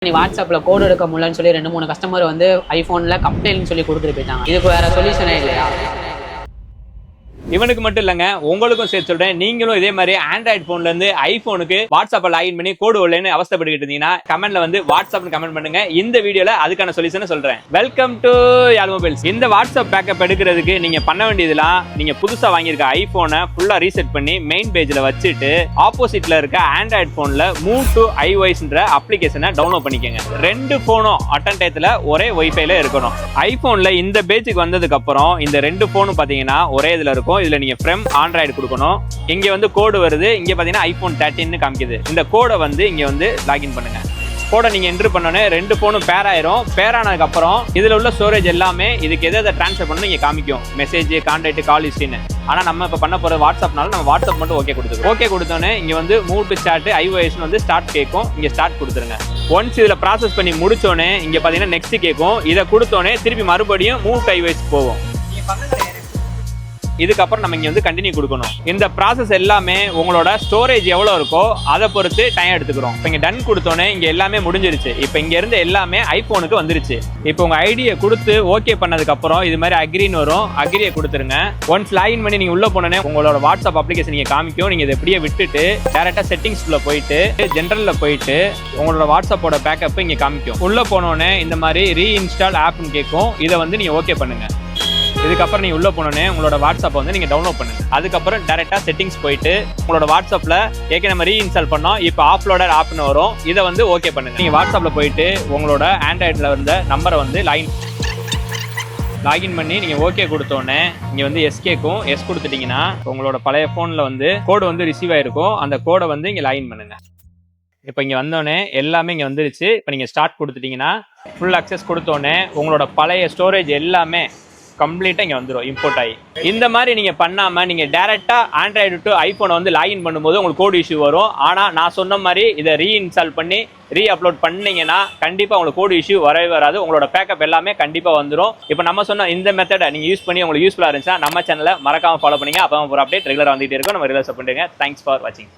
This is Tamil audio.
நீ வாட்ஸ்அப்ல கோட் எடுக்க முடியலன்னு சொல்லி 2-3 கஸ்டமர் வந்து ஐபோன்ல கம்ப்ளைண்ட் சொல்லி கொடுத்துட்டு போயிட்டாங்க. இதுக்கு வேற சொல்யூஷனே இல்லையா? இவனுக்கு மட்டும் இல்லங்க, உங்களுக்கும் சேர்த்து சொல்றேன். நீங்களும் இதே மாதிரி ஆண்ட்ராய்டு போன்ல இருந்து ஐபோனுக்கு வாட்ஸ்அப்ல லாகின் பண்ணி கோடு வரலன்னு அவஸ்தைப்பட்டு இருந்தீங்கன்னா கமெண்ட்ல வந்து வாட்ஸ்அப்னு கமெண்ட் பண்ணுங்க. இந்த வீடியோல அதுக்கான சொல்யூஷனை சொல்றேன். Welcome to Yarl mobiles. இந்த வாட்ஸ்அப் பேக்கப் எடுக்கிறதுக்கு நீங்க பண்ண வேண்டியதுலாம், நீங்க புதுசா வாங்கியிருக்க ஐபோனை ஃபுல்லா ரீசெட் பண்ணி மெயின் பேஜ்ல வச்சுட்டு ஆப்போசிட்ல இருக்க ஆண்ட்ராய்டு போன்ல மூவ் டு iOSன்ற அப்ளிகேஷனை டவுன்லோட் பண்ணிக்கோங்க. 2 போனும் அட்டன் டயத்துல ஒரே வைஃபைல இருக்கணும். ஐபோன்ல இந்த பேஜுக்கு வந்ததுக்கு அப்புறம் இந்த 2 போனும் பாத்தீங்கன்னா ஒரே இதுல இருக்கும். இதுல நீங்க ஃப்ரம் ஆண்ட்ராய்டு கொடுக்கணும். இங்க வந்து கோடு வருது. இங்க பாத்தீங்கன்னா ஐபோன் 13 காமிக்குது. இந்த கோடை வந்து இங்க வந்து லாகின் பண்ணுங்க. கோடை நீங்க என்ட்ரு பண்ணோன்னே 2 போனும் பேர் ஆயிரும். பேர் ஆனதுக்கு அப்புறம் இதுல உள்ள ஸ்டோரேஜ் எல்லாமே இதுக்கு எதை ட்ரான்ஸ்ஃபர் பண்ணணும் இங்க காமிக்கும். மெசேஜ், கான்டாக்ட், கால் ஹிஸ்ட்ரின்னு. ஆனா நம்ம இப்ப பண்ண போற வாட்ஸ்அப்னால நம்ம வாட்ஸ்அப் மட்டும் ஓகே கொடுத்துருவோம். ஓகே கொடுத்தோன்னே இங்க வந்து மூவ் டு சாட் iOS வந்து ஸ்டார்ட் கேட்கும். இங்க ஸ்டார்ட் கொடுத்துருங்க. ஒன்ஸ் இதுல ப்ராசஸ் பண்ணி முடிச்சோன்னே இங்க பாத்தீங்கன்னா நெக்ஸ்ட் கேட்கும். இதை கொடுத்தோன்னே திருப்பி மறுபடியும் மூவ் டு iOS போவோம். இதுக்கப்புறம் நம்ம இங்க வந்து கண்டினியூ கொடுக்கணும். இந்த ப்ராசஸ் எல்லாமே உங்களோட ஸ்டோரேஜ் எவ்வளவு இருக்கோ அதை பொறுத்து டைம் எடுத்துக்கிறோம். இப்போ இங்க டன் கொடுத்தோன்னே இங்க எல்லாமே முடிஞ்சிருச்சு. இப்போ இங்க இருந்து எல்லாமே ஐபோனுக்கு வந்துருச்சு. இப்போ உங்க ஐடியை கொடுத்து ஓகே பண்ணதுக்கு அப்புறம் இது மாதிரி அக்ரின்னு வரும். அக்ரியை கொடுத்துருங்க. ஒன்ஸ் லாகின் பண்ணி நீங்க உள்ள போனோன்னே உங்களோட வாட்ஸ்அப் அப்ளிகேஷன் நீங்க காமிக்கும். நீங்க இதை எப்படியே விட்டுட்டு டேரக்டா செட்டிங்ஸ்குள்ள போயிட்டு ஜென்ரல்ல போயிட்டு உங்களோட வாட்ஸ்அப்போட பேக்கப் இங்க காமிக்கும். உள்ள போனோன்னே இந்த மாதிரி ரீஇன்ஸ்டால் ஆப்னு கேட்கும். இதை வந்து நீங்க ஓகே பண்ணுங்க. இதுக்கப்புறம் நீங்க உள்ள போனோன்னே உங்களோட வாட்ஸ்அப் வந்து நீங்க டவுன்லோட் பண்ணுங்க. அதுக்கப்புறம் டைரக்டா செட்டிங்ஸ் போயிட்டு உங்களோட வாட்ஸ்அப்ல நம்ம ரீஇன்ஸ்டால் பண்ணோம். இப்போ ஆப்லோடர் ஆப்னு வரும். இதை வந்து ஓகே பண்ணுங்க. நீங்க வாட்ஸ்அப்ல போயிட்டு உங்களோட ஆண்ட்ராய்டுல இருந்த நம்பரை வந்து லாகின் பண்ணி நீங்க ஓகே கொடுத்தோன்னே இங்க வந்து எஸ் கேட்கும். எஸ் கொடுத்துட்டீங்கன்னா உங்களோட பழைய போன்ல வந்து கோடு வந்து ரிசீவ் ஆயிருக்கும். அந்த கோடை வந்து இங்க லாகின் பண்ணுங்க. இப்போ இங்க வந்தோடனே எல்லாமே இங்க வந்துருச்சு. இப்போ நீங்க ஸ்டார்ட் கொடுத்துட்டீங்கன்னா ஃபுல் அக்சஸ் கொடுத்தோன்னே உங்களோட பழைய ஸ்டோரேஜ் எல்லாமே கம்ப்ளீட்டா இங்க வந்துடும், இம்போர்ட் ஆகி. இந்த மாதிரி நீங்க பண்ணாம நீங்க டைரக்டா ஆண்ட்ராய்டு டு ஐபோனை வந்து லாகின் பண்ணும்போது உங்களுக்கு கோட் இஷ்யூ வரும். ஆனா நான் சொன்ன மாதிரி இதை ரீஇன்ஸ்டால் பண்ணி அப்லோட் பண்ணீங்கன்னா கண்டிப்பா உங்களுக்கு கோட் இஷ்யூ வரவே வராது. உங்களோட பேக்கப் எல்லாமே கண்டிப்பா வந்துடும். இப்போ நம்ம சொன்ன இந்த மெத்தடை நீங்க யூஸ் பண்ணி உங்களுக்கு யூஸ்ஃபுல்லா இருந்துச்சுன்னா நம்ம சேனலை மறக்காம ஃபாலோ பண்ணுங்க. அப்போ ஒரு அப்டேட் ரெகுலரா வந்துட்டே இருக்கும். நம்ம ரிலீஸ் பண்ணுங்க. தேங்க்ஸ் ஃபார் வாட்சிங்.